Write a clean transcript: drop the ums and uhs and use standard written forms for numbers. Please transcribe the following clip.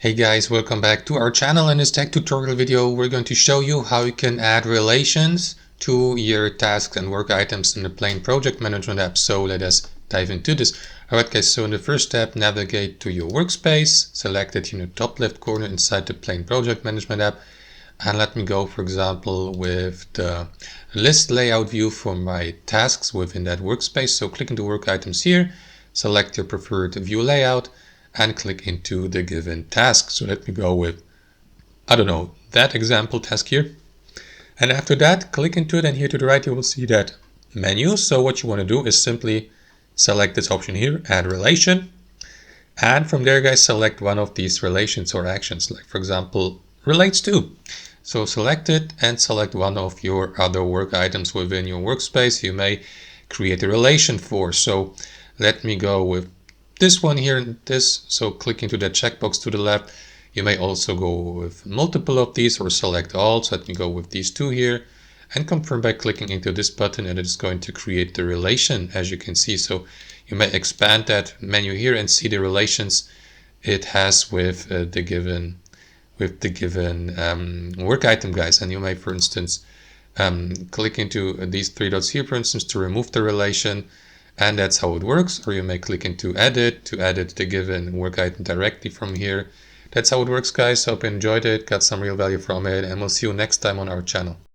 Hey guys, welcome back to our channel. In this tech tutorial video, we're going to show you how you can add relations to your tasks and work items in the Plane Project Management app. So let us dive into this. Alright guys, so in the first step, navigate to your workspace, select it in the top left corner inside the Plane Project Management app. And let me go, for example, with the list layout view for my tasks within that workspace. So click into work items here, select your preferred view layout, and click into the given task. So let me go with, I don't know, that example task here. And after that, click into it, and here to the right, you will see that menu. So what you want to do is simply select this option here, add relation. And from there, guys, select one of these relations or actions, like for example, relates to. So select it and select one of your other work items within your workspace you may create a relation for. So let me go with this one here, this. So click into that checkbox to the left. You may also go with multiple of these or select all. So let me go with these two here and confirm by clicking into this button, and it is going to create the relation, as you can see. So you may expand that menu here and see the relations it has with the given work item, guys. And you may, for instance, click into these three dots here, for instance, to remove the relation, and that's how it works. Or you may click into edit to edit the given work item directly from here. That's how it works, guys. Hope you enjoyed it, got some real value from it, and we'll see you next time on our channel.